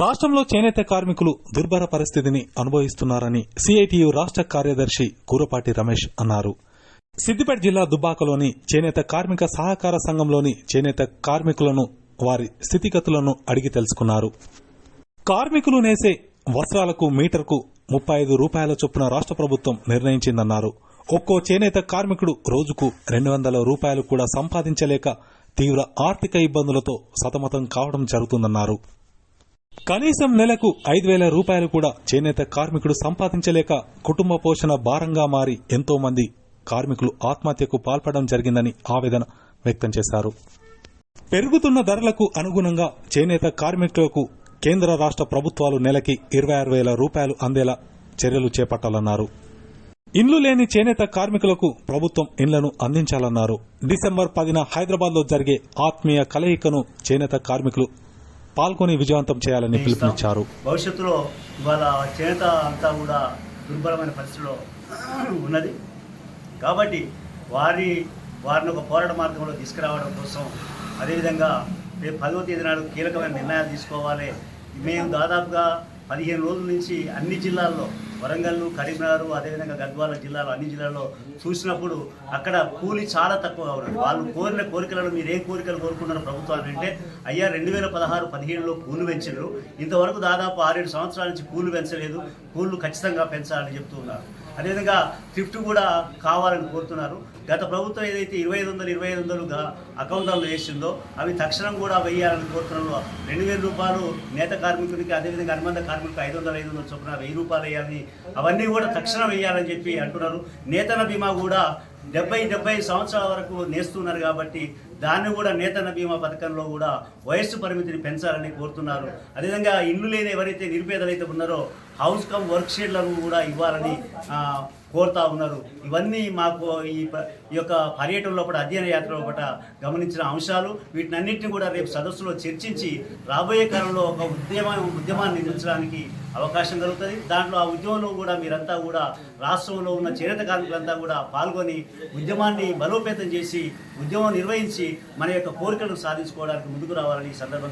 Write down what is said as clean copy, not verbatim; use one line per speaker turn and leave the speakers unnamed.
రాష్ట్రంలో చేనేత కార్మికులు దుర్భర పరిస్థితిని అనుభవిస్తున్నారని సిఐటియు రాష్ట్ర కార్యదర్శి కూరపాటి రమేష్ అన్నారు. సిద్దిపేట జిల్లా దుబ్బాకలోని చేనేత కార్మిక సహకార సంఘంలోని చేనేత కార్మికులను వారి స్థితిగతులను అడిగి తెలుసుకున్నారు. కార్మికులు నేసే వస్త్రాలకు మీటర్కు 35 రూపాయల చొప్పున రాష్ట్ర ప్రభుత్వం నిర్ణయించిందన్నారు. ఒక్కో చేనేత కార్మికుడు రోజుకు 200 రూపాయలు కూడా సంపాదించలేక తీవ్ర ఆర్థిక ఇబ్బందులతో సతమతం కావడం జరుగుతుందన్నారు. కనీసం నెలకు 5,000 రూపాయలు కూడా చేనేత కార్మికుడు సంపాదించలేక కుటుంబ పోషణ భారంగా మారి ఎంతో మంది కార్మికులు ఆత్మహత్యకు పాల్పడడం జరిగిందని ఆవేదన వ్యక్తం చేశారు. పెరుగుతున్న ధరలకు అనుగుణంగా చేనేత కార్మికులకు కేంద్ర రాష్ట్ర ప్రభుత్వాలు నెలకి 26,000 రూపాయలు అందేలా చర్యలు చేపట్టాలన్నారు. ఇండ్లు లేని చేనేత కార్మికులకు ప్రభుత్వం ఇండ్లను అందించాలన్నారు. డిసెంబర్ 10న హైదరాబాద్లో జరిగే ఆత్మీయ కలయికను చేనేత కార్మికులు పాల్గొని విజయవంతం చేయాలని పిలుపునిచ్చారు.
భవిష్యత్తులో ఇవాళ చేనేత అంతా కూడా దుర్బలమైన పరిస్థితిలో ఉన్నది కాబట్టి వారిని ఒక పోరాట మార్గంలో తీసుకురావడం కోసం, అదేవిధంగా రేపు 10వ తేదీ నాడు కీలకమైన నిర్ణయాలు తీసుకోవాలి. మేము దాదాపుగా 15 రోజుల నుంచి అన్ని జిల్లాల్లో, వరంగల్, కరీంనగర్, అదేవిధంగా గద్వాల జిల్లాలో అన్ని జిల్లాల్లో చూసినప్పుడు అక్కడ కూలీ చాలా తక్కువగా ఉన్నది. వాళ్ళు కోరిన కోరికలను మీరు ఏ కోరికలు కోరుకున్నారు ప్రభుత్వాన్ని అంటే, అయ్యా 2016-17లో కూలు పెంచారు, ఇంతవరకు దాదాపు 6-7 సంవత్సరాల నుంచి కూలు పెంచలేదు, కూలు ఖచ్చితంగా పెంచాలని చెప్తూ ఉన్నారు. అదేవిధంగా థ్రిఫ్ట్ కూడా కావాలని కోరుతున్నారు. గత ప్రభుత్వం ఏదైతే 2,500 అకౌంట్లో వేసిందో అవి తక్షణం కూడా వేయాలని కోరుతున్నారు. 2,000 రూపాయలు నేత కార్మికుడికి, అదేవిధంగా అనుబంధ కార్మికులకు 500 చొప్పున 1,000 రూపాయలు వేయాలని, అవన్నీ కూడా తక్షణం వేయాలని చెప్పి అంటున్నారు. నేతన బీమా కూడా 70 సంవత్సరాల వరకు నేస్తున్నారు కాబట్టి దాన్ని కూడా నేతన బీమా పథకంలో కూడా వయస్సు పరిమితిని పెంచాలని కోరుతున్నారు. అదేవిధంగా ఇల్లు లేని ఎవరైతే నిరుపేదలైతే ఉన్నారో హౌస్ కమ్ వర్క్ షెడ్లను కూడా ఇవ్వాలని కోరుతా ఉన్నారు. ఇవన్నీ మాకు ఈ యొక్క పర్యటన లోపల, అధ్యయన యాత్ర లోపల గమనించిన అంశాలు. వీటినన్నింటినీ కూడా రేపు సదస్సులో చర్చించి రాబోయే కాలంలో ఒక ఉద్యమాన్ని నిర్మించడానికి అవకాశం కలుగుతుంది. దాంట్లో ఆ ఉద్యమంలో కూడా మీరంతా కూడా రాష్ట్రంలో ఉన్న చేనేత కార్మికులంతా కూడా పాల్గొని ఉద్యమాన్ని బలోపేతం చేసి ఉద్యమం నిర్వహించి మన యొక్క కోరికలను సాధించుకోవడానికి ముందుకు రావాలని ఈ సందర్భంగా